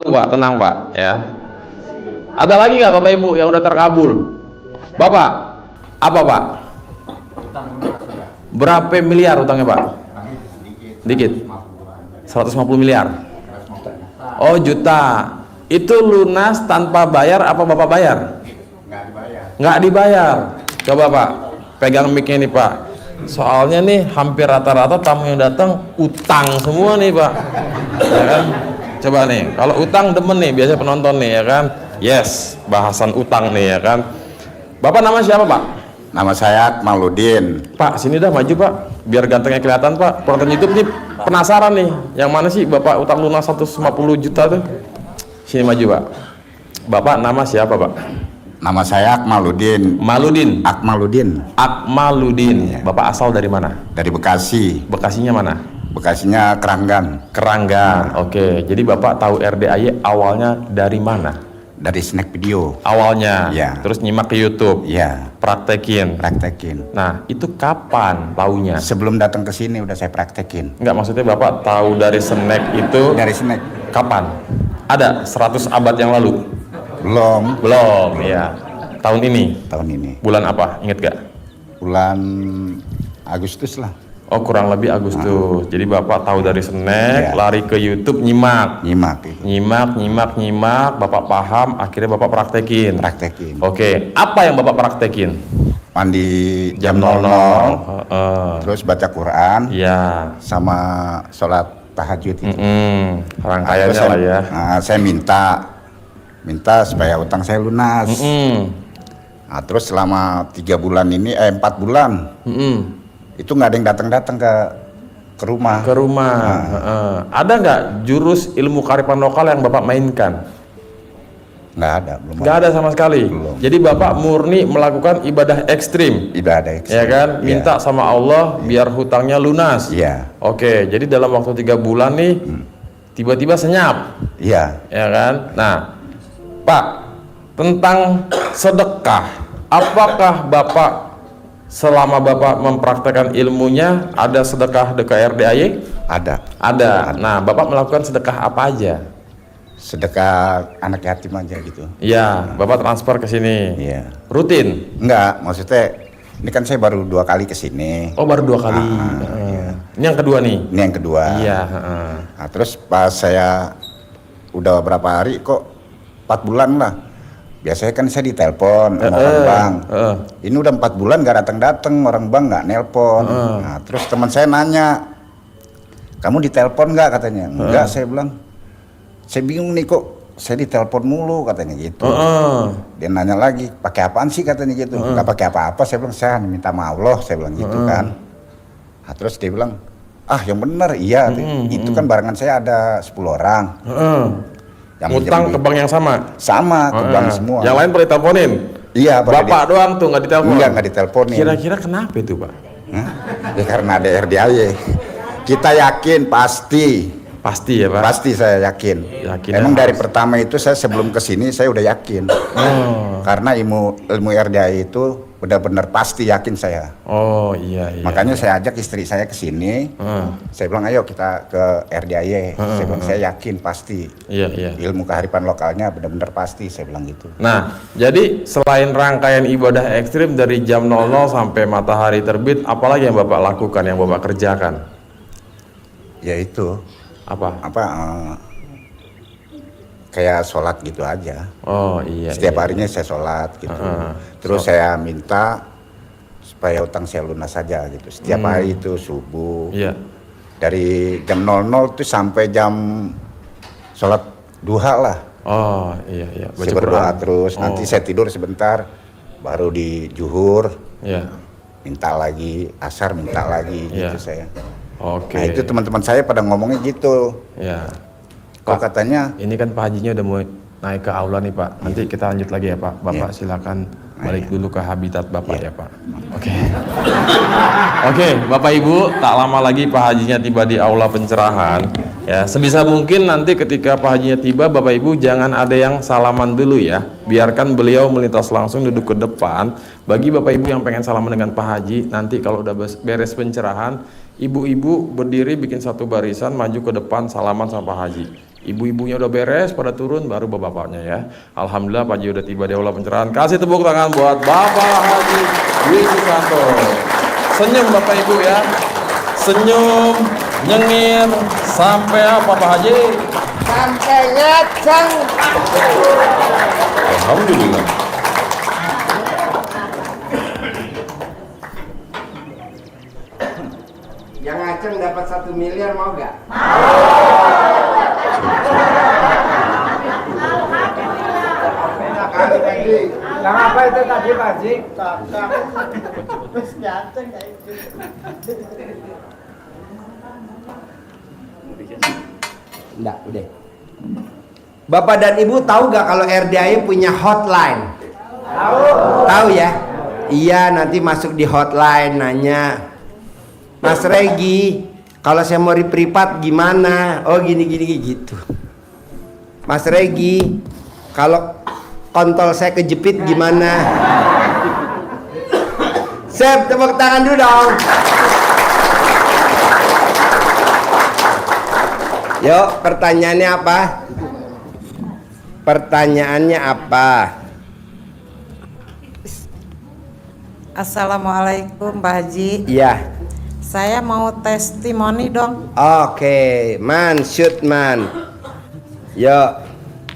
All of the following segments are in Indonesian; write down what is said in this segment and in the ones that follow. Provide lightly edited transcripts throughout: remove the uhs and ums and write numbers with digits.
Pak, tenang Pak ya. Ada lagi nggak Bapak Ibu yang udah terkabul? Bapak, apa Pak? Berapa miliar utangnya Pak? Dikit. 150 miliar. Oh, juta. Itu lunas tanpa bayar apa Bapak bayar? Nggak dibayar. Coba Pak, pegang mic-nya nih Pak. Soalnya nih hampir rata-rata tamu yang datang utang semua nih Pak. Ya kan? Coba nih, kalau utang demen nih, biasanya penonton nih ya kan. Yes, bahasan utang nih ya kan. Bapak nama siapa Pak? Nama saya Akmaludin. Pak, sini dah maju Pak, biar gantengnya kelihatan Pak. Penonton YouTube nih penasaran nih, yang mana sih Bapak utang lunas 150 juta tuh? Sini maju Pak. Bapak nama siapa Pak? Nama saya Akmaludin. Maludin. Akmaludin. Akmaludin. Ya. Bapak asal dari mana? Dari Bekasi. Bekasinya mana? Bekasinya Keranggan. Keranggan. Oke, jadi Bapak tahu RDAY awalnya dari mana? Dari snack video. Awalnya, Ya. terus nyimak ke YouTube, Ya, praktekin. praktekin. Nah, itu kapan taunya? Sebelum datang ke sini udah saya praktekin. Enggak, maksudnya Bapak tahu dari snack itu Dari snack. kapan? Ada 100 abad yang lalu? Belum. Belum, ya. Tahun ini? Tahun ini. Bulan apa? Ingat gak? Bulan Agustus lah. Oh, kurang lebih Agustus. Jadi Bapak tahu dari snack, Ya. lari ke YouTube, nyimak. Nyimak. Nyimak, Bapak paham, akhirnya Bapak praktekin. Praktekin. Oke, apa yang Bapak praktekin? Mandi Jam 00. Terus baca Quran. Iya. Sama sholat tahajud itu. Rangkaiannya Terus lah ya. saya minta supaya utang saya lunas. Nah, terus selama 4 bulan itu nggak ada yang datang ke rumah. Ke rumah. Ada nggak jurus ilmu kearifan lokal yang Bapak mainkan? Nggak ada, belum Nggak ada sama sekali. Belum. Jadi Bapak murni melakukan ibadah ekstrim. Ibadah ekstrim. Ya kan, minta sama Allah biar hutangnya lunas. Iya. Oke, jadi dalam waktu 3 bulan nih, tiba-tiba senyap, Iya. ya kan? Nah, Pak, tentang sedekah, apakah Bapak selama Bapak mempraktekkan ilmunya ada sedekah DKRDAY? Ada. Ada. Nah, Bapak melakukan sedekah apa aja? Sedekah anak yatim aja gitu. Iya, Bapak transfer ke sini. Iya. Rutin? Enggak, maksudnya ini kan saya baru 2 kali ke sini. Oh, baru 2 kali. Ini yang kedua nih? Ini yang kedua. Iya. Nah, terus pas saya udah berapa hari kok 4 bulan lah. Biasanya kan saya ditelepon sama orang bank. Ini udah 4 bulan gak datang-datang, orang bank nggak nelpon. Nah, terus teman saya nanya, kamu ditelepon nggak katanya? Enggak, saya bilang. Saya bingung nih kok saya ditelepon mulu katanya gitu. Dia nanya lagi, pakai apaan sih katanya gitu. Nggak pakai apa-apa, saya bilang saya hanya minta sama Allah, saya bilang gitu kan. Nah, terus dia bilang, ah yang bener iya, itu kan barengan saya ada 10 orang. Yang Ngutang ke bank yang sama? Sama, ke bank semua. Yang lain boleh teleponin? Iya. Bapak doang tuh nggak ditelepon? Nggak diteleponin. Kira-kira kenapa itu Pak? Ya karena ada RDAY. Kita yakin pasti. Pasti ya Pak? Pasti saya yakin. Emang dari pertama itu saya sebelum kesini saya udah yakin. Karena ilmu RDAY itu benar-benar pasti yakin saya. Oh iya. Makanya saya ajak istri saya kesini. Saya bilang ayo kita ke RDAY. Saya bilang saya yakin pasti. Iya. Ilmu kearifan lokalnya benar-benar pasti, saya bilang gitu. Nah, jadi selain rangkaian ibadah ekstrim dari jam 00 sampai matahari terbit, apalagi yang Bapak lakukan, yang Bapak kerjakan? Ya itu. Apa? Kayak sholat gitu aja. Oh iya. Setiap harinya saya sholat gitu. Terus saya minta supaya utang saya lunas saja gitu. Setiap hari itu subuh. Iya. Dari jam 00 itu sampai jam sholat duha lah. Oh iya. Saya berdoa terus. Nanti saya tidur sebentar, baru di zuhur. Iya. Minta lagi, asar minta lagi gitu saya. Oke. Nah itu teman-teman saya pada ngomongnya gitu. Ya. Kok katanya? Ini kan Pak Hajinya udah mau naik ke aula nih Pak. Nanti kita lanjut lagi ya Pak. Bapak silakan balik dulu ke habitat Bapak ya Pak. Oke. Oke, Bapak Ibu, tak lama lagi Pak Hajinya tiba di aula pencerahan. Ya, sebisa mungkin nanti ketika Pak Hajinya tiba, Bapak Ibu jangan ada yang salaman dulu ya. Biarkan beliau melintas langsung duduk ke depan. Bagi Bapak Ibu yang pengen salaman dengan Pak Haji, nanti kalau udah beres pencerahan, ibu-ibu berdiri bikin satu barisan, maju ke depan salaman sama Pak Haji. Ibu-ibunya udah beres, pada turun, baru bapak-bapaknya ya. Alhamdulillah Pak Haji udah tiba di aula pencerahan. Kasih tepuk tangan buat Bapak Haji Dwi Susanto. Senyum Bapak Ibu ya. Senyum, nyengir, sampai apa Pak Haji? Sampai ngaceng. Alhamdulillah. Yang ngaceng dapat 1 miliar mau gak? Yang apa itu tadi Pak Haji? Enggak, udah. Bapak dan Ibu tahu gak kalau RDAI punya hotline? Tahu. Tahu ya? Iya, nanti masuk di hotline nanya, Mas Regi, kalau saya mau privat gimana? Oh gini gitu. Mas Regi, kalau kontol saya kejepit gimana? Sep, tepuk tangan dulu dong. Yuk, pertanyaannya apa? Pertanyaannya apa? Assalamualaikum Pak Haji. Iya. Saya mau testimoni dong. Oke, man, shoot man. Yuk.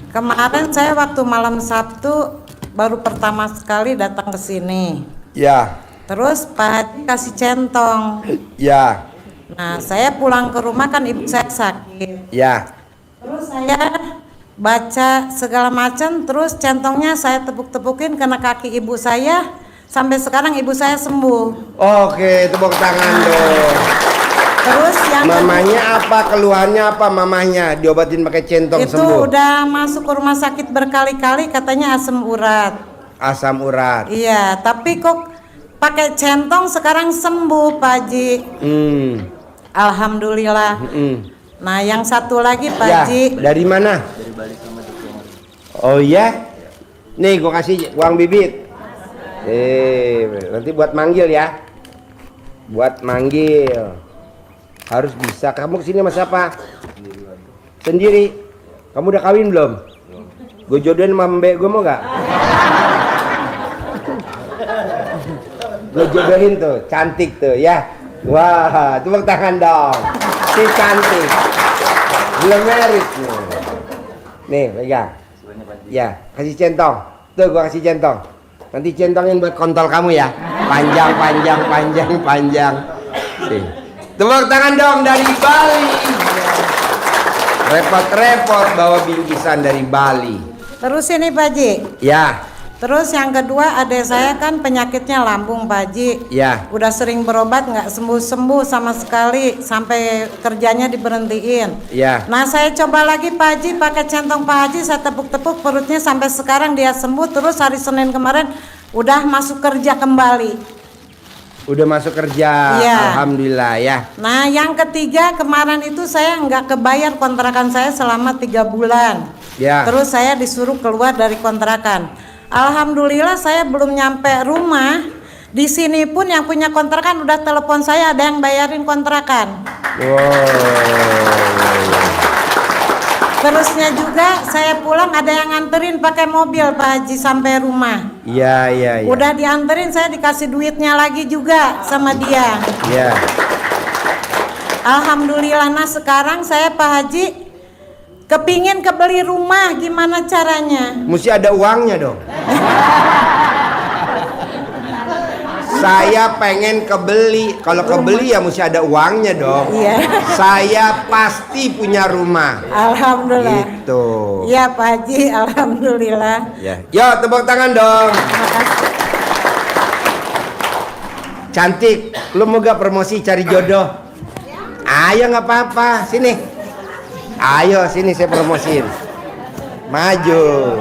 Kemarin saya waktu malam Sabtu baru pertama sekali datang ke sini. Ya. Terus Pak Haji kasih centong. Ya. Nah, saya pulang ke rumah kan ibu saya sakit. Ya. Terus saya baca segala macam, terus centongnya saya tepuk-tepukin kena kaki ibu saya. Sampai sekarang ibu saya sembuh. Oke, tepuk tangan dong. Terus yang Mamanya apa? Keluhannya apa mamanya? Diobatin pakai centong itu sembuh. udah masuk ke rumah sakit berkali-kali katanya asam urat. Asam urat. Iya, tapi kok pakai centong sekarang sembuh Pak Haji. Alhamdulillah. Nah, yang satu lagi Pak Ya, Haji. dari mana? Dari Bali sama Oh iya? Nih gua kasih uang bibit. Nanti buat manggil ya. Buat manggil. Harus bisa. Kamu kesini sama siapa? Sendiri. Kamu udah kawin belum? Gue jodohin sama mbak gue mau gak? Gue jodohin tuh, cantik tuh ya. Wah, tepuk tangan dong. Si cantik. Belum married nih. Nih, pegang. Ya, kasih centong. Tuh gua kasih centong. Nanti centongin buat kontol kamu ya. Panjang. Sih. Tepuk tangan dong dari Bali. Repot-repot bawa bingkisan dari Bali. Terus ini Pak Haji. Ya, Terus yang kedua adik saya kan penyakitnya lambung Pak Haji. ya. Udah sering berobat nggak sembuh-sembuh sama sekali sampai kerjanya diberhentiin. Ya. Nah saya coba lagi Pak Haji pakai centong Pak Haji, saya tepuk-tepuk perutnya sampai sekarang dia sembuh. Terus hari Senin kemarin udah masuk kerja kembali. Udah masuk kerja. Iya. Alhamdulillah ya. Nah yang ketiga kemarin itu saya nggak kebayar kontrakan saya selama 3 bulan. Ya. Terus saya disuruh keluar dari kontrakan. Alhamdulillah saya belum nyampe rumah. Di sini pun yang punya kontrakan udah telepon saya, ada yang bayarin kontrakan. Terusnya juga saya pulang ada yang nganterin pakai mobil Pak Haji sampai rumah. Iya. Udah dianterin, saya dikasih duitnya lagi juga sama dia. Iya. Alhamdulillah. Nah sekarang saya Pak Haji kepingin kebeli rumah, gimana caranya? Mesti ada uangnya dong. Saya pengen kebeli. Kalau kebeli ya mesti ada uangnya dong. Iya. Saya pasti punya rumah. Alhamdulillah. Gitu. Iya Pak Haji, alhamdulillah. Ya. Yo, tepuk tangan dong. Cantik, lu mau gak promosi cari jodoh? Ayo nggak apa-apa, sini. Ayo sini saya promosiin. Maju.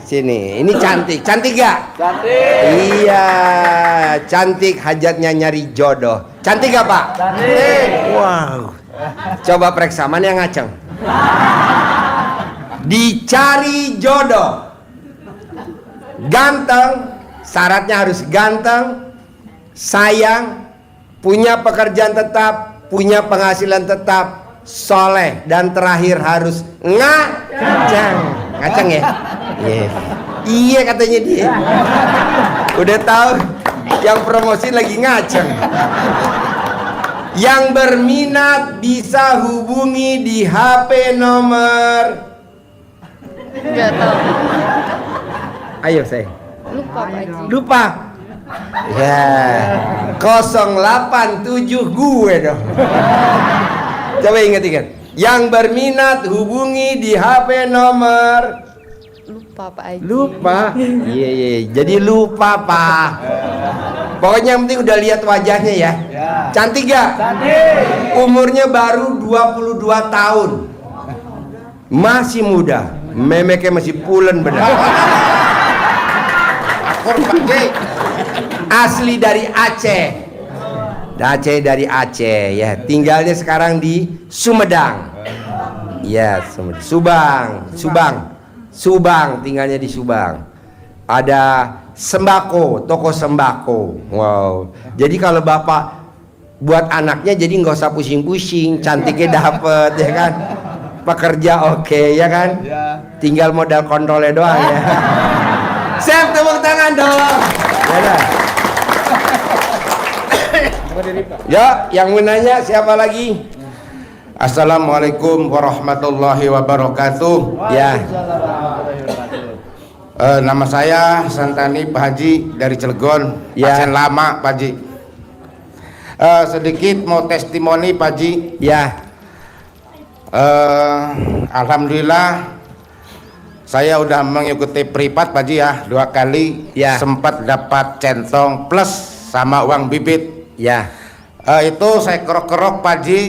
Sini, ini cantik gak? Cantik. Iya, cantik hajatnya nyari jodoh. Cantik gak Pak? Cantik. Wow. Coba periksa mana yang ngaceng. Dicari jodoh. Ganteng, syaratnya harus ganteng, sayang, punya pekerjaan tetap, punya penghasilan tetap, soleh, dan terakhir harus ngacang. Ngacang ya? Iya. Iya katanya dia. Udah tahu yang promosi lagi ngacang. Yang berminat bisa hubungi di HP nomor. Nggak tahu. Ayo saya. Lupa Pak Haji. Lupa. Ya. 087 gue dong. Coba ingat-ingat. Yang berminat hubungi di HP nomor. Lupa Pak Haji. Lupa. Iya, iya. Jadi lupa, Pak. Pokoknya yang penting udah lihat wajahnya ya. Cantik gak? Cantik. Umurnya baru 22 tahun. Masih muda. Memeknya masih pulen benar. Asli dari Aceh. Dari Aceh ya. Tinggalnya sekarang di Sumedang. Ya, Subang, tinggalnya di Subang. Ada sembako, toko sembako. Wow. Jadi kalau Bapak buat anaknya jadi nggak usah pusing-pusing, cantiknya dapet ya kan. Pekerja oke, ya kan. Tinggal modal kontrolnya doang ya. Siap, tepuk tangan dong. Ya, yang menanya siapa lagi? Assalamualaikum warahmatullahi wabarakatuh. Ya. Nama saya Santani Pak Haji dari Cilegon. Ya. Pasien lama Pak Haji. Sedikit mau testimoni Pak Haji. Ya. Alhamdulillah saya udah mengikuti privat Pak Haji ya 2 kali. Ya. Sempat dapat centong plus sama uang bibit. Ya. Itu saya kerok-kerok Pak Haji.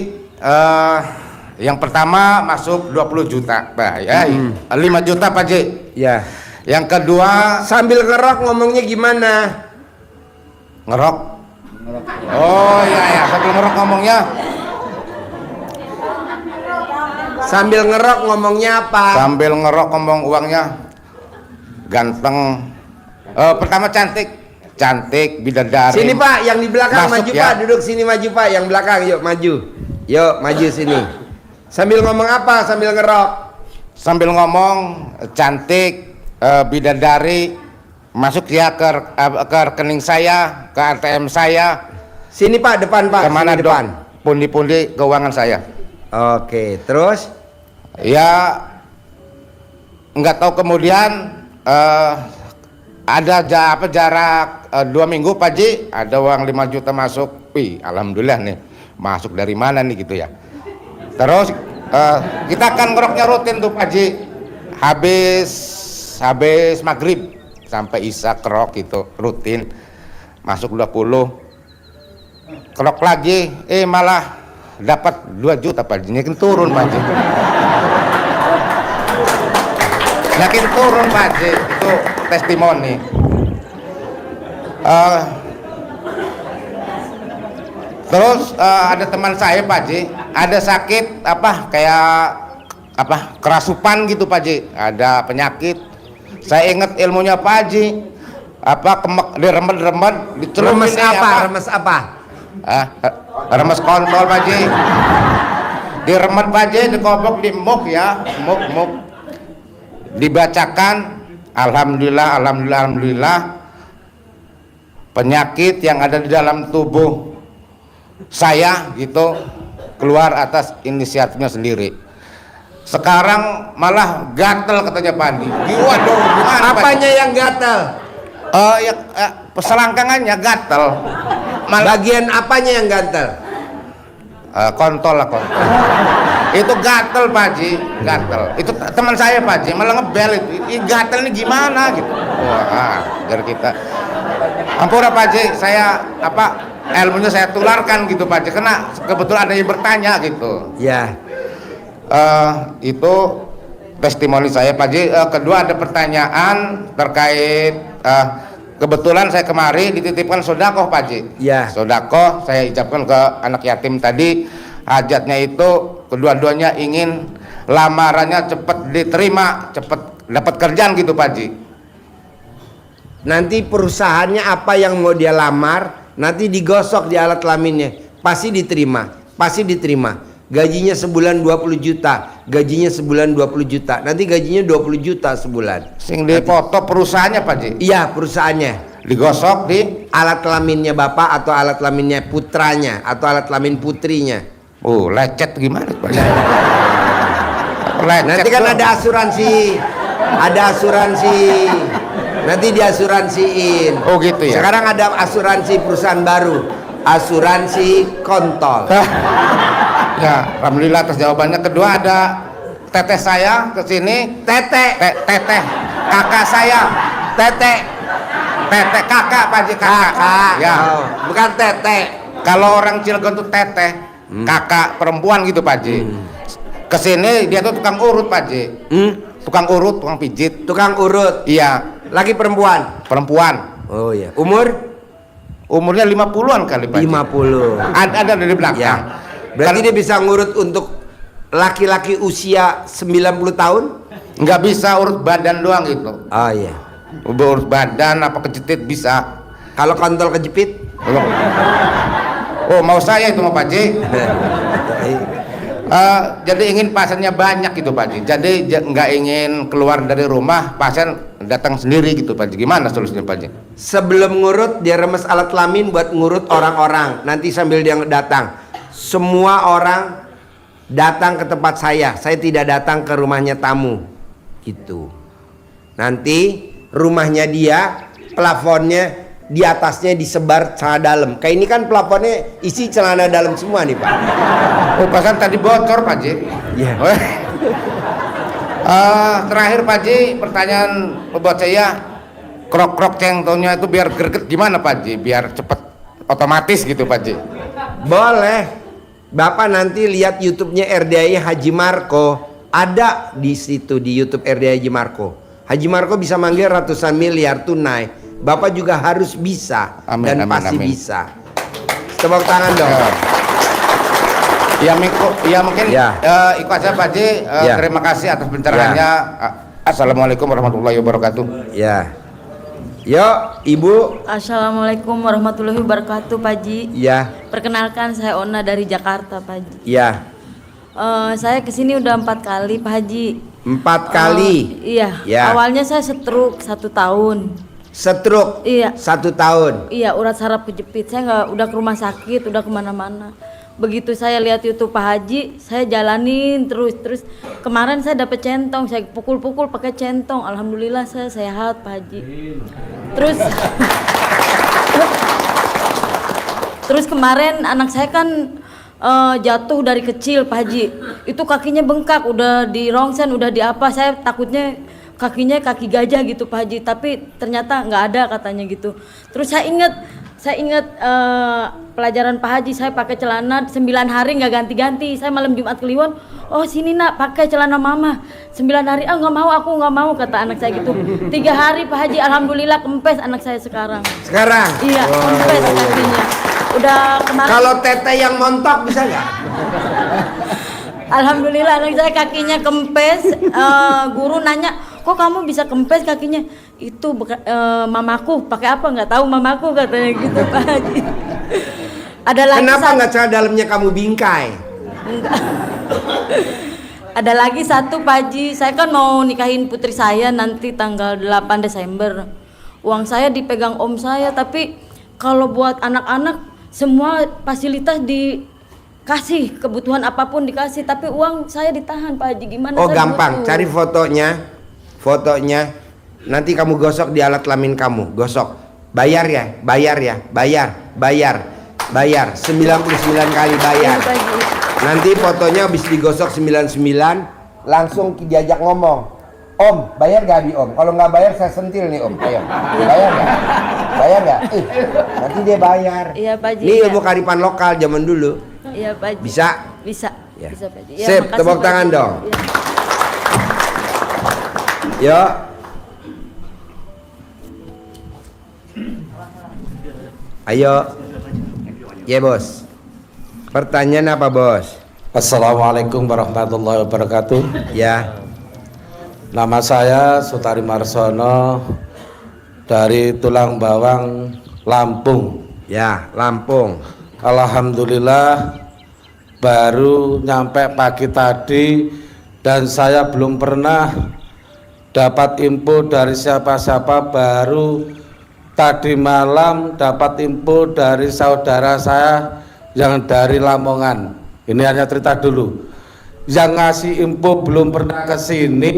Yang pertama masuk 20 juta Pak ya. 5 juta Pak Haji. Ya. Yang kedua sambil ngerok ngomongnya gimana? Ngerok. Oh iya ya, sambil ngerok ngomongnya. Sambil ngerok ngomongnya apa? Sambil ngerok ngomong uangnya ganteng. Pertama cantik bidadari. Sini Pak, yang di belakang masuk, maju ya. Pak, duduk sini maju Pak, yang belakang yuk maju. Yuk maju sini. Sambil ngomong apa? Sambil ngerok. Sambil ngomong cantik bidadari masuk ya ke rekening saya, ke ATM saya. Sini Pak, depan Pak. Kemana depan? Pundi-pundi keuangan saya. Oke, terus? Ya, nggak tahu kemudian ada jarak 2 minggu Pak Ji, ada uang 5 juta masuk. Wih, alhamdulillah nih, masuk dari mana nih gitu ya. Terus kita kan ngeroknya rutin tuh Pak Ji, habis maghrib sampai isya kerok itu rutin, masuk 20, kerok lagi, malah dapat 2 juta Pak Ji, nyakin turun Pak Ji. Nyakin turun Pak Ji, itu testimoni. Terus ada teman saya Pak Ji, ada sakit kayak kerasupan gitu Pak Ji, ada penyakit. Saya ingat ilmunya Pak Ji, diremet-remet, dicelumin remes apa? Remes kontol Pak Ji. Diremet Pak Ji, dikobok di muk ya, muk. Dibacakan alhamdulillah penyakit yang ada di dalam tubuh saya gitu keluar atas inisiatifnya sendiri. Sekarang malah gatel katanya Pak Andi. Waduh, gimana apanya yang gatel? Selangkangannya gatel. Bagian apanya yang gatel? Kontol lah, kontol. Itu gatel Pak Ji, gatel. Itu teman saya Pak Ji, malah ngebel itu. Ini gatel ini gimana gitu. Wah, dari kita. Ampura Pak Ji, saya ilmunya saya tularkan gitu Pak Ji, karena kebetulan ada yang bertanya gitu. Ya. Itu testimoni saya Pak Ji. Kedua ada pertanyaan terkait kebetulan saya kemari dititipkan sodakoh Pak Ji. Ya. Sodakoh saya ucapkan ke anak yatim tadi, hajatnya itu kedua-duanya ingin lamarannya cepat diterima, cepat dapat kerjaan gitu Pak Ji. Nanti perusahaannya apa yang mau dia lamar, nanti digosok di alat kelaminnya, pasti diterima. gajinya sebulan 20 juta, gajinya sebulan 20 juta, nanti gajinya 20 juta sebulan. Sing dipoto perusahaannya Pak Ji. Iya, perusahaannya. Digosok di Alat kelaminnya bapak atau alat kelaminnya putranya atau alat kelamin putrinya. lecet gimana Pak Ji? Nanti kan ada asuransi, nanti diasuransiin. Oh gitu ya. Sekarang ada asuransi perusahaan baru, asuransi kontol. Ya, alhamdulillah atas jawabannya. Kedua ada teteh saya ke sini. Teteh kakak saya. Teteh kakak Pak Ji, kakak. Ya. Oh, bukan teteh. Kalau orang Cilegon tuh teteh, kakak perempuan gitu Pak Ji. Kesini dia tuh tukang urut Pak Ji. Tukang urut, tukang pijit. Tukang urut. Iya, Laki perempuan. perempuan. Oh iya. Umurnya 50-an kali Pak Ji. 50. Ada dari belakang. Ya. Berarti dia bisa ngurut untuk laki-laki usia 90 tahun? Nggak bisa urut badan doang gitu. Oh iya. Urut badan apa kejepit bisa. Kalau kontol kejepit? Oh, mau saya itu mau Pak Ji. Jadi ingin pasiennya banyak gitu Pak Ji. Jadi nggak ingin keluar dari rumah, pasien datang sendiri gitu Pak Ji. Gimana solusinya Pak Ji? Sebelum ngurut dia remes alat kelamin buat ngurut orang-orang. Nanti sambil dia datang, semua orang datang ke tempat saya. Saya tidak datang ke rumahnya tamu. Gitu. Nanti rumahnya dia, plafonnya di atasnya disebar celana dalam. Kayak ini kan plafonnya isi celana dalam semua nih Pak. Oh, pasan tadi bocor Pak Ji. Iya. Terakhir Pak Ji, pertanyaan buat saya, krok-krok centongnya itu biar greget gimana Pak Ji? Biar cepet otomatis gitu Pak Ji. Boleh. Bapak nanti lihat YouTube-nya RDI Haji Marco. Ada di situ di YouTube RDI Haji Marco. Haji Marco bisa manggil ratusan miliar tunai. Bapak juga harus bisa. Amin, dan amin, pasti amin. bisa. Tepuk tangan dong. Ya mungkin Ya. ikut aja Pak Ji. Ya. Terima kasih atas pencerahannya. Assalamualaikum warahmatullahi wabarakatuh. Ya. Yuk, Ibu. Assalamualaikum warahmatullahi wabarakatuh Pak Ji. Ya. Perkenalkan saya Ona dari Jakarta Pak Ji. Ya. Saya kesini udah 4 kali Pak Haji. 4 kali. Iya. Ya. Awalnya saya stroke 1 tahun. Stroke. Iya. 1 tahun. Iya, urat saraf kejepit. Saya nggak udah ke rumah sakit, udah kemana-mana. Begitu saya lihat YouTube Pak Haji, saya jalanin terus. Kemarin saya dapet centong, saya pukul-pukul pakai centong. Alhamdulillah saya sehat Pak Haji. Terus kemarin anak saya kan jatuh dari kecil Pak Haji. Itu kakinya bengkak, udah di rongsen, udah di apa. Saya takutnya kakinya kaki gajah gitu Pak Haji, tapi ternyata nggak ada katanya gitu. Terus saya ingat pelajaran Pak Haji, saya pakai celana 9 hari nggak ganti-ganti. Saya malam Jumat Kliwon, oh sini nak pakai celana mama 9 hari. Nggak mau, aku nggak mau kata anak saya gitu. 3 hari Pak Haji, alhamdulillah kempes anak saya sekarang. Iya, kempes kakinya. Udah kemarin. Kalau teteh yang montok bisa nggak? Alhamdulillah anak saya kakinya kempes. Guru nanya, kok kamu bisa kempes kakinya? Itu mamaku, pakai apa nggak tahu mamaku katanya gitu Pak Haji. Ada lagi. Kenapa nggak celana dalamnya kamu bingkai? Enggak. Ada lagi satu Pak Haji, saya kan mau nikahin putri saya nanti tanggal 8 Desember. Uang saya dipegang om saya, tapi kalau buat anak-anak semua fasilitas dikasih, kebutuhan apapun dikasih, tapi uang saya ditahan Pak Haji. Gimana? Oh saya gampang, butuh. cari fotonya. Nanti kamu gosok di alat kelamin kamu, gosok. Bayar 99 kali bayar. Iya, Pak Haji. Nanti fotonya habis digosok 99, langsung diajak ngomong. Om, bayar gak Abi Om? Kalau nggak bayar saya sentil nih Om. Ayo, bayar nggak? Bayar nggak? Nanti dia bayar. Iya Pak Haji. Ini ilmu kearifan lokal zaman dulu. Iya Pak Haji. Bisa? Bisa. Ya. Bisa Pak Haji. Sip, makasih, tepuk Pak tangan Haji. dong. Iya. Yuk. Ayo. Ya bos. Pertanyaan apa bos? Assalamualaikum warahmatullahi wabarakatuh. Ya. Nama saya Sutari Marsono dari Tulang Bawang, Lampung. Ya, Lampung. Alhamdulillah baru nyampe pagi tadi dan saya belum pernah dapat info dari siapa-siapa. Baru tadi malam dapat info dari saudara saya yang dari Lamongan. Ini hanya cerita dulu. Yang ngasih info belum pernah ke sini,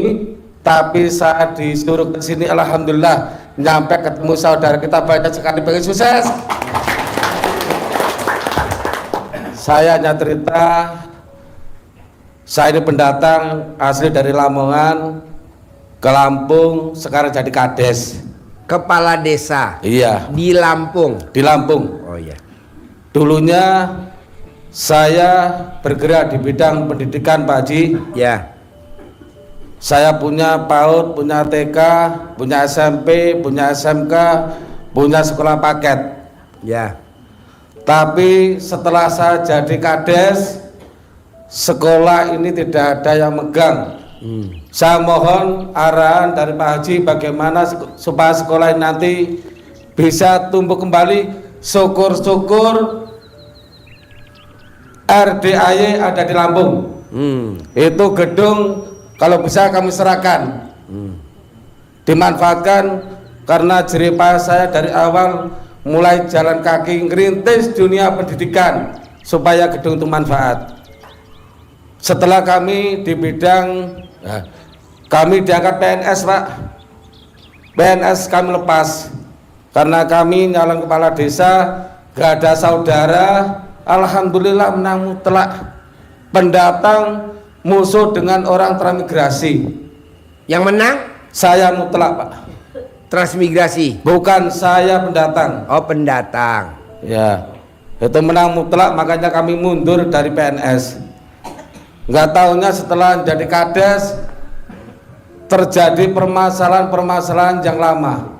tapi saya disuruh ke sini, alhamdulillah nyampe ketemu saudara kita banyak sekali, pengen sukses. Saya hanya cerita, saya ini pendatang asli dari Lamongan ke Lampung, sekarang jadi kades. Kepala desa. Iya. Di Lampung. Di Lampung. Oh iya. Dulunya saya bergerak di bidang pendidikan, Pak Haji. Ya. Saya punya PAUD, punya TK, punya SMP, punya SMK, punya sekolah paket. Ya. Tapi setelah saya jadi kades, sekolah ini tidak ada yang megang. Saya mohon arahan dari Pak Haji bagaimana supaya sekolah ini nanti bisa tumbuh kembali. Syukur-syukur RDAY ada di Lampung. Itu gedung kalau bisa kami serahkan, dimanfaatkan, karena jerih payah saya dari awal mulai jalan kaki ngerintis dunia pendidikan supaya gedung itu manfaat. Setelah kami di bidang, kami diangkat PNS, Pak. PNS kami lepas karena kami nyalon kepala desa, gak ada saudara. Alhamdulillah menang mutlak. Pendatang musuh dengan orang transmigrasi. Yang menang? Saya mutlak, Pak. Transmigrasi. Bukan, saya pendatang. Oh, pendatang. Ya, itu menang mutlak, makanya kami mundur dari PNS. Nggak tahunya setelah jadi kades terjadi permasalahan-permasalahan yang lama.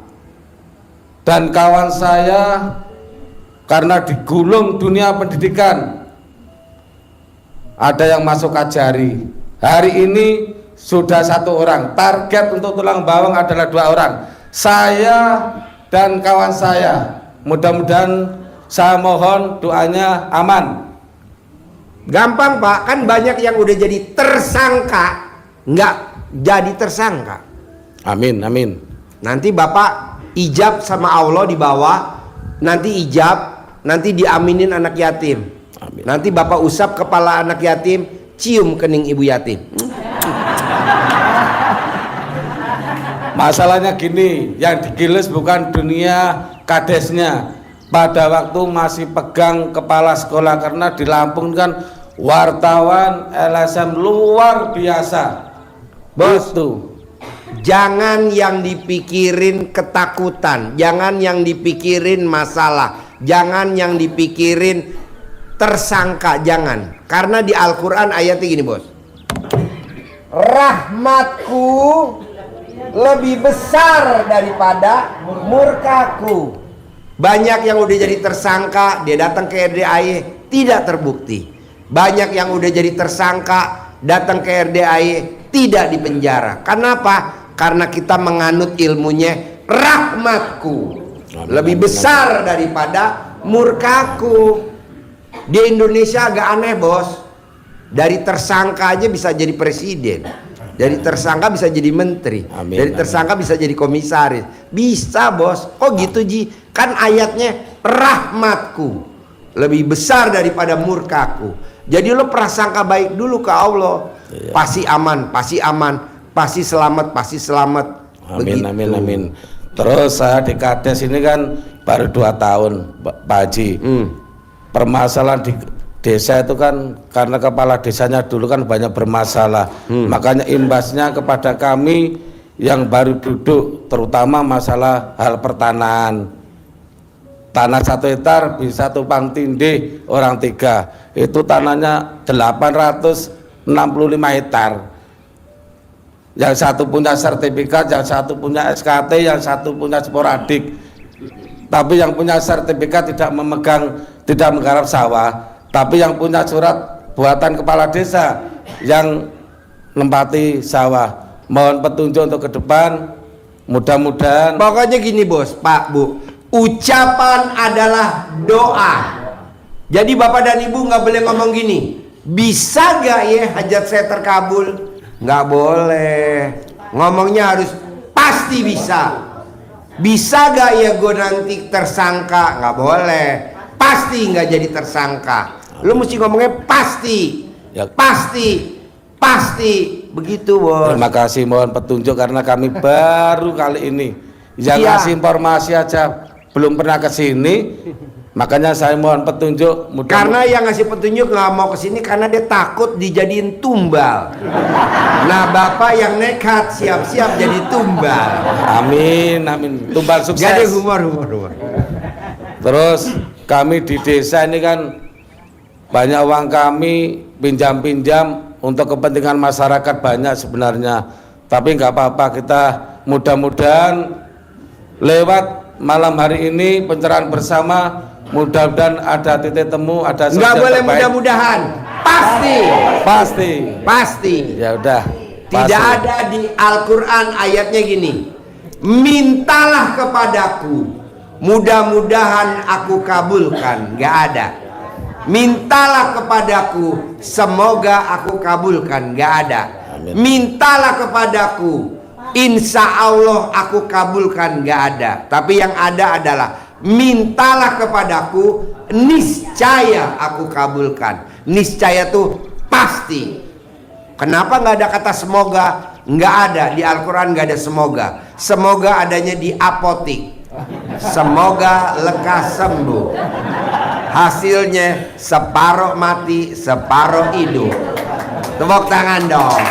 Dan kawan saya karena digulung dunia pendidikan, ada yang masuk Kajari. Hari ini sudah 1 orang. Target untuk tulang bawang adalah 2 orang. Saya dan kawan saya. Mudah-mudahan, saya mohon doanya aman. Gampang, Pak, kan banyak yang udah jadi tersangka nggak jadi tersangka. Amin, amin. Nanti Bapak ijab sama Allah di bawah, nanti ijab, nanti diaminin anak yatim. Amin. Nanti Bapak usap kepala anak yatim, cium kening ibu yatim. Masalahnya gini, yang digiles bukan dunia kadesnya. Pada waktu masih pegang kepala sekolah, karena di Lampung kan wartawan LSM luar biasa. Bos, Itu jangan yang dipikirin ketakutan, jangan yang dipikirin masalah, jangan yang dipikirin tersangka, jangan. Karena di Al-Quran ayatnya gini, bos. Rahmatku lebih besar daripada murkaku. Banyak yang udah jadi tersangka, dia datang ke RDAY tidak terbukti. Banyak yang udah jadi tersangka, datang ke RDAY tidak dipenjara. Kenapa? Karena kita menganut ilmunya rahmatku lebih besar daripada murkaku. Di Indonesia agak aneh, bos. Dari tersangka aja bisa jadi presiden. Dari tersangka bisa jadi menteri. Amin, dari tersangka bisa jadi komisaris. Bisa, bos. Kok gitu, Ji? Kan ayatnya rahmatku lebih besar daripada murkaku. Jadi lo prasangka baik dulu ke Allah. Iya. Pasti aman, pasti aman, pasti selamat, pasti selamat. amin, Begitu. amin, amin. Terus saya di kades ini kan baru 2 tahun, Pak Haji. Permasalahan di desa itu kan karena kepala desanya dulu kan banyak bermasalah. Makanya imbasnya kepada kami yang baru duduk, terutama masalah hal pertanahan. Tanah 1 hektar bisa tumpang tindih orang 3. Itu tanahnya 865 hektar. Yang satu punya sertifikat, yang satu punya SKT, yang satu punya sporadik. Tapi yang punya sertifikat tidak menggarap sawah. Tapi yang punya surat buatan kepala desa yang nempati sawah. Mohon petunjuk untuk ke depan. Mudah-mudahan. Pokoknya gini, bos, Pak, Bu. Ucapan adalah doa. Jadi Bapak dan Ibu nggak boleh ngomong gini. Bisa gak ya hajat saya terkabul? Nggak boleh. Ngomongnya harus pasti bisa. Bisa gak ya gue nanti tersangka? Nggak boleh. Pasti nggak jadi tersangka. Lu mesti ngomongnya pasti. Ya. Pasti. Pasti. Begitu, Bos. Terima kasih, mohon petunjuk karena kami baru kali ini. Yang Iya. ngasih informasi aja belum pernah ke sini. Makanya saya mohon petunjuk. Karena yang ngasih petunjuk nggak mau kesini karena dia takut dijadiin tumbal. Nah, Bapak yang nekat siap-siap jadi tumbal. Amin, amin. Tumbal sukses. Jadi humor. Terus kami di desa ini kan banyak uang kami pinjam-pinjam untuk kepentingan masyarakat banyak sebenarnya. Tapi nggak apa-apa, kita mudah-mudahan lewat malam hari ini pencerahan bersama, mudah-mudahan ada titik temu, ada Nggak boleh mudah-mudahan. Pasti. Ya udah. Tidak ada di Al-Quran ayatnya gini. Mintalah kepadaku, mudah-mudahan aku kabulkan. Nggak ada. Mintalah kepadaku, semoga aku kabulkan. Nggak ada. Amin. Mintalah kepadaku, insya Allah aku kabulkan. Nggak ada. Tapi yang ada adalah mintalah kepadaku, niscaya aku kabulkan. Niscaya tuh pasti. Kenapa nggak ada kata semoga? Nggak ada di Al-Quran, nggak ada semoga. Semoga adanya di apotik. Semoga lekas sembuh. Hasilnya separuh mati, separuh hidup. Tepuk tangan dong.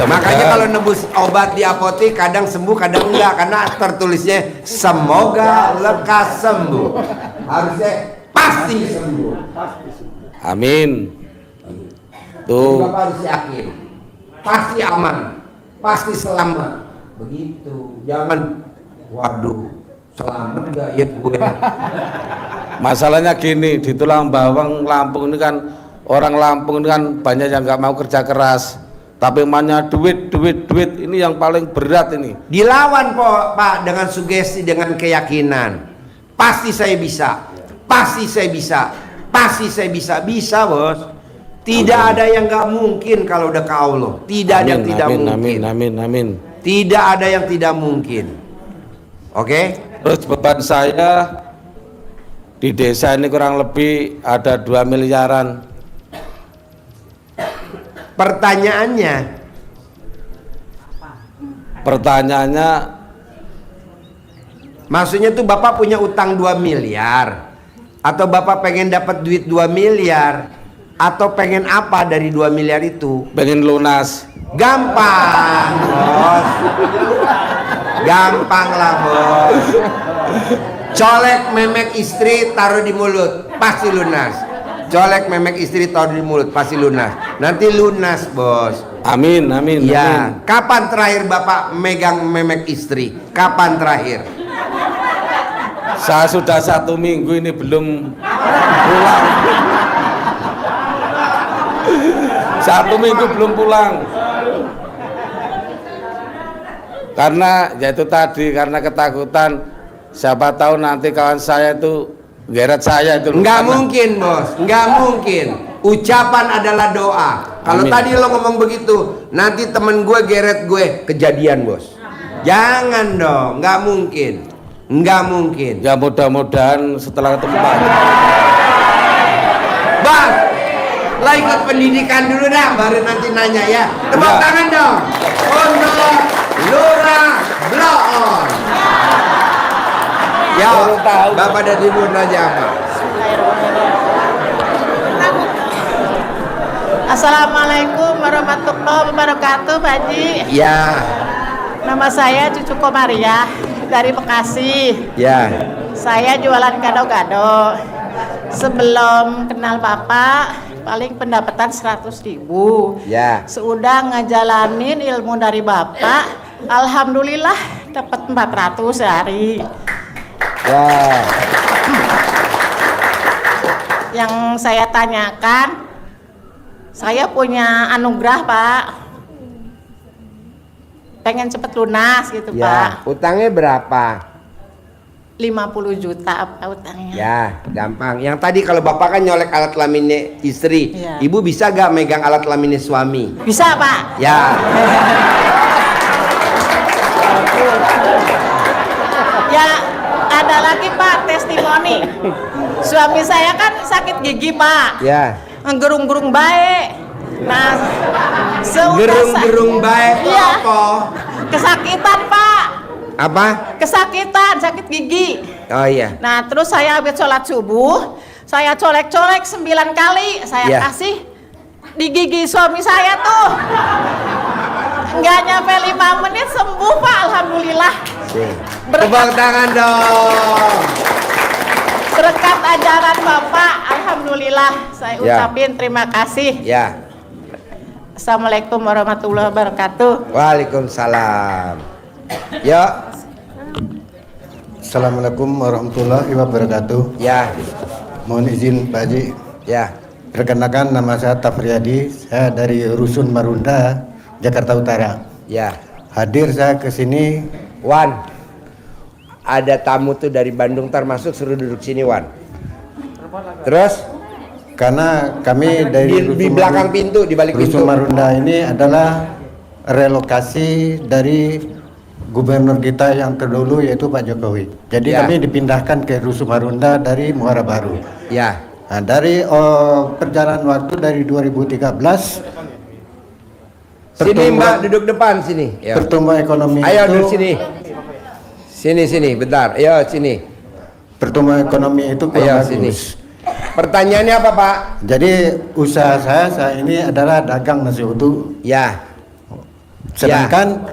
Makanya kalau nebus obat di apotik kadang sembuh, kadang enggak, karena tertulisnya semoga lekas sembuh. Harusnya pasti sembuh. Amin. Tuh. Bapak harus yakin, pasti aman, pasti selamat. Begitu. Jangan, waduh, selamat enggak ya gue? Masalahnya gini, di Tulang Bawang Lampung ini kan orang Lampung ini kan banyak yang nggak mau kerja keras, tapi maunya duit ini yang paling berat ini. Dilawan Pak dengan sugesti, dengan keyakinan. Pasti saya bisa, pasti saya bisa, pasti saya bisa, bisa Bos. Tidak ada yang nggak mungkin kalau udah ke Allah. Tidak ada yang tidak mungkin. Amin. Tidak ada yang tidak mungkin. Oke? Terus beban saya di desa ini kurang lebih ada 2 miliaran. Pertanyaannya maksudnya tuh Bapak punya utang 2 miliar atau Bapak pengen dapat duit 2 miliar atau pengen apa dari 2 miliar itu? pengen lunas. Gampang Bos. Gampang lah Bos. Colek memek istri taruh di mulut pasti lunas. Colek memek istri taruh di mulut pasti lunas. Nanti lunas Bos. Amin. Ya, kapan terakhir Bapak megang memek istri? Kapan terakhir? Saya sudah 1 minggu ini belum pulang. 1 minggu belum pulang. Karena yaitu tadi, karena ketakutan siapa tahu nanti kawan saya itu geret saya itu. Nggak mungkin Bos, nggak mungkin. Ucapan adalah doa. Kalau Amin. tadi lo ngomong begitu, nanti temen gue geret gue, kejadian Bos. Jangan dong, nggak mungkin. Nggak mungkin. Ya mudah-mudahan setelah ketemu Pak. Bang, lah ikut pendidikan dulu dah, baru nanti nanya ya. Tepuk Ya. tangan dong untuk Lurah Bloon. Ya, Bapak dan Ibu nanya apa? Assalamualaikum warahmatullahi wabarakatuh, Pak Haji. Ya, Nama saya Cucu Komariah dari Bekasi. ya. Saya jualan gado-gado. Sebelum kenal Bapak, paling pendapatan 100.000. Ya. Sudah ngejalanin ilmu dari Bapak, alhamdulillah dapat 400 sehari. Ya. Yang saya tanyakan, saya punya anugerah, Pak. Pengen cepet lunas gitu, Pak. Ya, utangnya berapa? 5 50 juta apa utangnya? Ya, gampang. Yang tadi kalau bapak kan nyolek alat kelaminnya istri, Iya. ibu bisa gak megang alat kelaminnya suami? Bisa Pak? Ya. Ya ada lagi Pak testimoni. Suami saya kan sakit gigi Pak. Ya. Gerung-gerung baik. Nah, Gerung-gerung baik Iya. apa? Kesakitan Pak. Apa? Kesakitan, sakit gigi. Oh iya. Nah terus saya habis sholat subuh, saya colek-colek 9 kali, saya Iya. kasih di gigi suami saya tuh. Nggak nyampe 5 menit sembuh Pak, alhamdulillah. Tepuk tangan dong. Berkat ajaran Bapak, alhamdulillah. Saya Ya. ucapin terima kasih. Ya. Assalamualaikum warahmatullahi wabarakatuh. Waalaikumsalam. Ya. Assalamualaikum warahmatullahi wabarakatuh. Ya. Mohon izin Pak Haji. Ya. Perkenalkan nama saya Tafriyadi, saya dari Rusun Marunda, Jakarta Utara. Ya. Hadir saya ke sini. Wan, ada tamu tuh dari Bandung, termasuk suruh duduk sini Wan. Terus? Karena kami dari Di belakang pintu, di balik pintu. Rusun Marunda ini adalah relokasi dari gubernur kita yang terdahulu yaitu Pak Jokowi. Jadi Ya. kami dipindahkan ke Rusun Marunda dari Muara Baru. Ya. Nah, dari perjalanan waktu dari 2013 Sini Mbak, duduk depan sini. Ya. pertumbuhan ekonomi Ayo itu duduk sini. Sini, bentar. Ayo sini. pertumbuhan ekonomi itu kurang Ayo bagus. sini. Pertanyaannya apa Pak? Jadi usaha saya ini adalah dagang nasi uduk. Ya. Sedangkan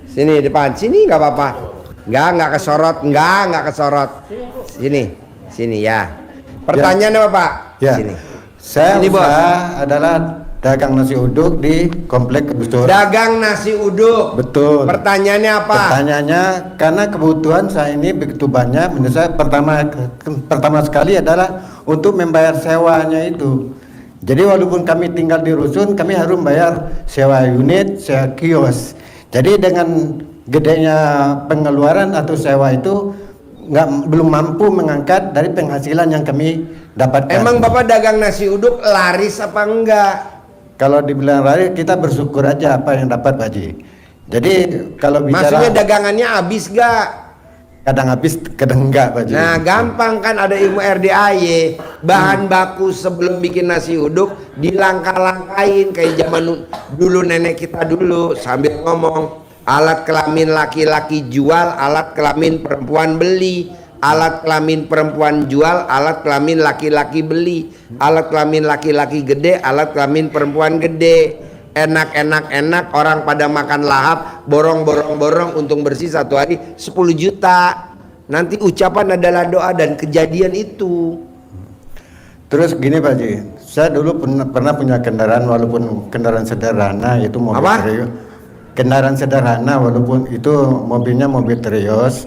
Sini depan, sini nggak apa-apa. Nggak kesorot, nggak kesorot. Sini ya. Pertanyaannya apa Pak? ya, Sini. saya Sini, Bos. usaha adalah dagang nasi uduk di Komplek Kebusur. Dagang nasi uduk. Betul. Pertanyaannya apa? Pertanyaannya karena kebutuhan saya ini begitu banyak, menurut saya pertama sekali adalah untuk membayar sewanya itu. Jadi walaupun kami tinggal di rusun, kami harus membayar sewa unit, sewa kios. Jadi dengan gedenya pengeluaran atau sewa itu belum mampu mengangkat dari penghasilan yang kami dapatkan. Emang Bapak dagang nasi uduk laris apa enggak? Kalau dibilang laris, kita bersyukur aja apa yang dapat Pak Haji. Jadi kalau bicara Maksudnya dagangannya habis gak? kadang habis, kadang enggak Pak Haji. Nah gampang kan, ada ilmu RDAY. Bahan baku sebelum bikin nasi uduk dilangkah-langkahin kayak zaman dulu nenek kita dulu, sambil ngomong alat kelamin laki-laki jual, alat kelamin perempuan beli, alat kelamin perempuan jual, alat kelamin laki-laki beli, alat kelamin laki-laki gede, alat kelamin perempuan gede. Enak orang pada makan lahap, borong untung bersih satu hari 10 juta. Nanti ucapan adalah doa dan kejadian itu. Terus gini Pak Haji, saya dulu pernah punya kendaraan walaupun kendaraan sederhana, itu mobil Apa? Terios. Kendaraan sederhana walaupun itu mobilnya mobil Terios.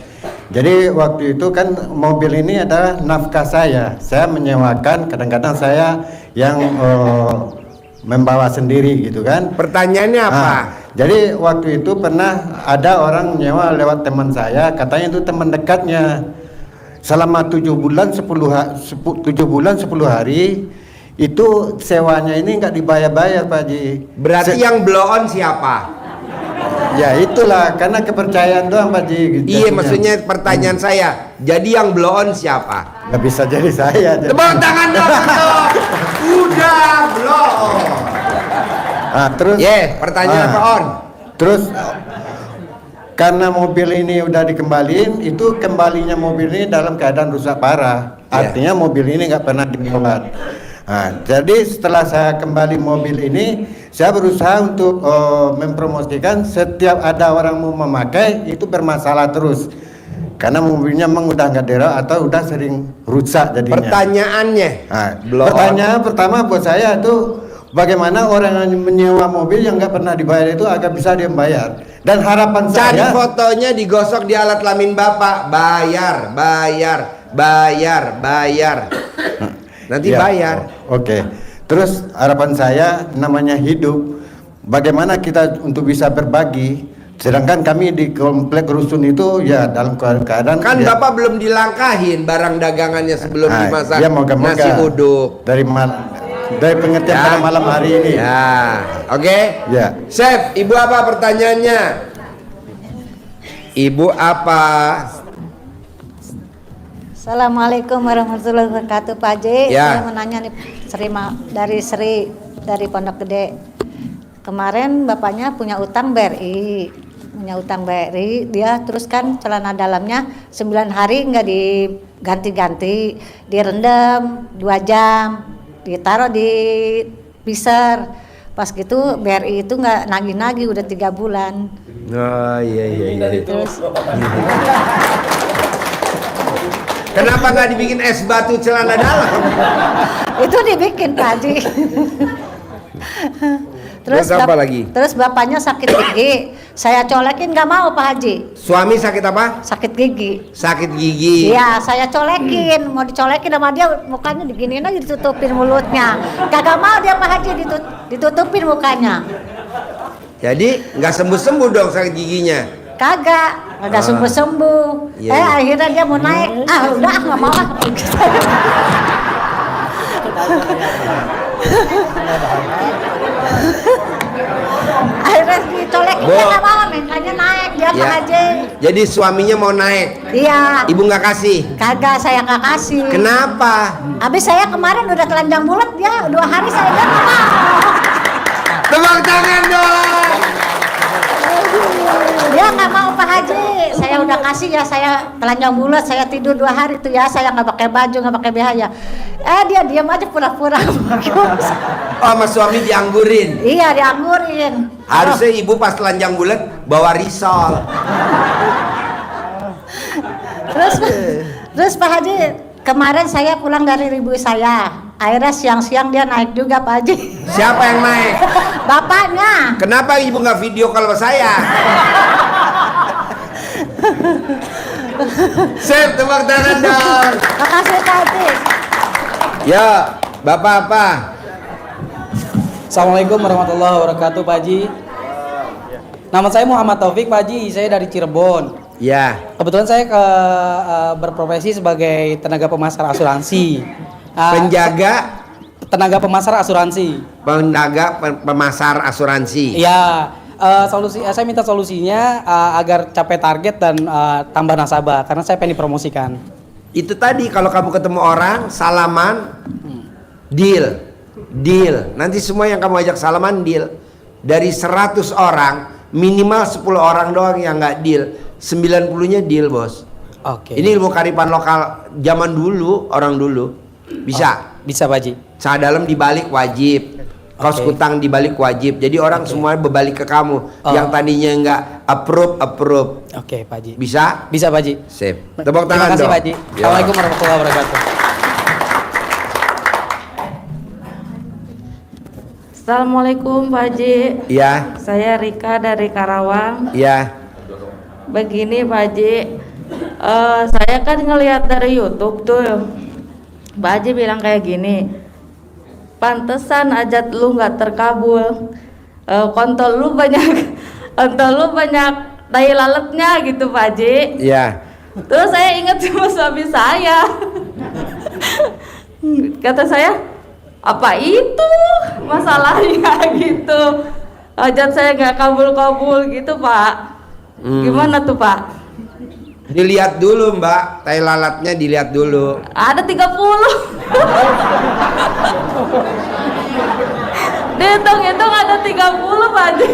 Jadi waktu itu kan mobil ini adalah nafkah saya. Saya menyewakan, kadang-kadang saya yang membawa sendiri gitu kan. Pertanyaannya apa? Nah, jadi waktu itu pernah ada orang nyewa lewat teman saya, katanya itu teman dekatnya. Selama 7 bulan 10 hari itu sewanya ini nggak dibayar-bayar Pak Haji. Berarti yang blow on siapa? Ya itulah karena kepercayaan doang Pak Haji. Iya, maksudnya pertanyaan saya, jadi yang blow on siapa? Nggak bisa jadi saya. Tepuk tangan dong. Udah blow on. Nah, terus pertanyaan apa on? Terus karena mobil ini udah dikembalin, itu kembalinya mobil ini dalam keadaan rusak parah. Artinya mobil ini nggak pernah dirawat. Nah, jadi setelah saya kembali mobil ini, saya berusaha untuk mempromosikan setiap ada orang mau memakai itu bermasalah terus. Karena mobilnya memang udah nggak dirawat atau udah sering rusak jadinya. Pertanyaannya, Nah, pertanyaan pertama buat saya itu bagaimana orang yang menyewa mobil yang nggak pernah dibayar itu agar bisa dia bayar. Dan harapan cari saya fotonya digosok di alat kelamin Bapak, bayar. Nanti ya, bayar. Oke. Terus harapan saya namanya hidup. Bagaimana kita untuk bisa berbagi? Sedangkan kami di komplek rusun itu ya dalam keadaan Kan Bapak belum dilangkahin barang dagangannya sebelum dimasak dia moga-moga nasi uduk. dari pengertian pada malam hari ini. Ya, oke. Ya. Chef, Ibu apa pertanyaannya? Ibu apa? Assalamualaikum warahmatullahi wabarakatuh, Pak Haji. Ya. Saya mau nanya nih, Sri dari Pondok Gede. Kemarin bapaknya punya utang BRI. Dia teruskan celana dalamnya 9 hari nggak diganti-ganti, direndam 2 jam, ditaruh di freezer. Pas gitu BRI itu nggak nagih-nagih udah 3 bulan. Oh iya. Terus Kenapa nggak dibikin es batu celana dalam? itu dibikin Pak Haji. Terus apa lagi? Terus bapaknya sakit gigi, saya colekin nggak mau Pak Haji. Suami sakit apa? Sakit gigi. Sakit gigi. Iya, saya colekin, mau dicolekin sama dia mukanya diginiin aja, ditutupin mulutnya. Kagak mau dia Pak Haji, ditutupin mukanya. Jadi nggak sembuh-sembuh dong sakit giginya. Kagak sembuh-sembuh. Iya. Akhirnya dia mau naik. Udah nggak mau ah. Akhirnya dicolekin dia nggak mau, makanya naik dia Pak Haji. Jadi suaminya mau naik. Iya. Ibu nggak kasih. Kagak, saya nggak kasih. Kenapa? Habis saya kemarin udah telanjang bulat dia 2 hari saya nggak mau. Tepuk tangan dong. Dia nggak mau Pak Haji. Saya udah kasih ya, saya telanjang bulat, saya tidur 2 hari tuh ya, saya nggak pakai baju, nggak pakai BH ya. Dia diam aja pura-pura. Oh, sama suami dianggurin. Iya, dianggurin. Harusnya ibu pas telanjang bulat bawa risol. Terus Pak Haji, kemarin saya pulang dari ibu saya. Akhirnya siang-siang dia naik juga Pak Haji. Siapa yang naik? Bapaknya. Kenapa ibu nggak video kalau saya? Sip, tepuk tangan dong. Makasih Pak Haji. Ya, Bapak apa? Assalamualaikum warahmatullahi wabarakatuh Pak Haji. Nama saya Muhammad Taufik Pak Haji, saya dari Cirebon. Ya. Kebetulan saya berprofesi sebagai tenaga pemasar asuransi. Penjaga tenaga pemasar asuransi. Pemasar asuransi. Iya. Saya minta solusinya agar capai target dan tambah nasabah karena saya pengen dipromosikan. Itu tadi kalau kamu ketemu orang salaman, deal. Nanti semua yang kamu ajak salaman deal. Dari 100 orang minimal 10 orang doang yang nggak deal, 90-nya deal bos. Oke. Ini ilmu kearifan lokal zaman dulu, orang dulu bisa. Bisa Pak Haji. Sah dalam dibalik wajib. Kos kutang dibalik wajib. Jadi orang semua berbalik ke kamu. Yang tadinya nggak approve. Oke Pak Haji. Bisa? Bisa Pak Haji. Sip. Tepuk tangan Terima kasih dong. Pak Haji. Assalamualaikum warahmatullahi wabarakatuh. Assalamualaikum Pak Haji. Iya. Saya Rika dari Karawang. Iya. Begini Pak Haji, saya kan ngelihat dari YouTube tuh, Pak Haji bilang kayak gini, pantesan ajat lu nggak terkabul, kontol lu banyak tai lalatnya gitu Pak Haji. Iya. Terus saya ingat sama suami saya, kata saya, apa itu masalahnya gitu, hajat saya nggak kabul-kabul gitu Pak. Gimana tuh Pak? Dilihat dulu Mbak, tai lalatnya dilihat dulu. Ada 30. Dihitung-hitung ada 30 Pak Haji.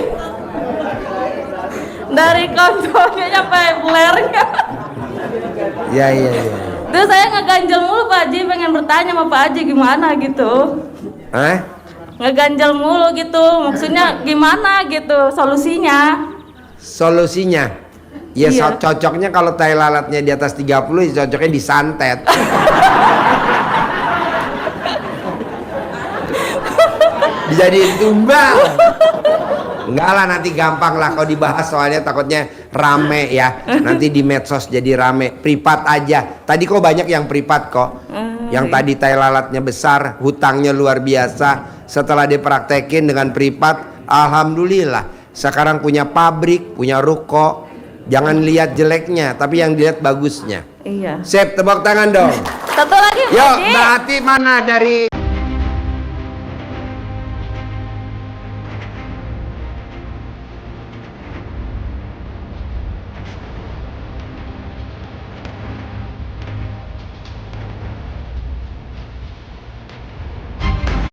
Dari kontolnya sampai flarenya. Iya. Terus saya ngeganjel mulu Pak Haji, pengen bertanya sama Pak Haji gimana gitu. Ngeganjel mulu gitu, maksudnya gimana gitu solusinya. Solusinya? Ya Iya. cocoknya kalau tai lalatnya di atas 30 ya cocoknya disantet. Dijadiin tumbal. Enggak lah, nanti gampang lah kalau dibahas, soalnya takutnya rame ya. Nanti di medsos jadi rame. Privat aja. Tadi kok banyak yang privat kok. Yang tadi tai lalatnya besar, hutangnya luar biasa. Setelah dipraktekin dengan privat, alhamdulillah sekarang punya pabrik, punya ruko. Jangan lihat jeleknya, tapi yang dilihat bagusnya. Iya. Sip, tepuk tangan dong. Satu lagi, Pak Yuk, Haji. Mbak Ati mana dari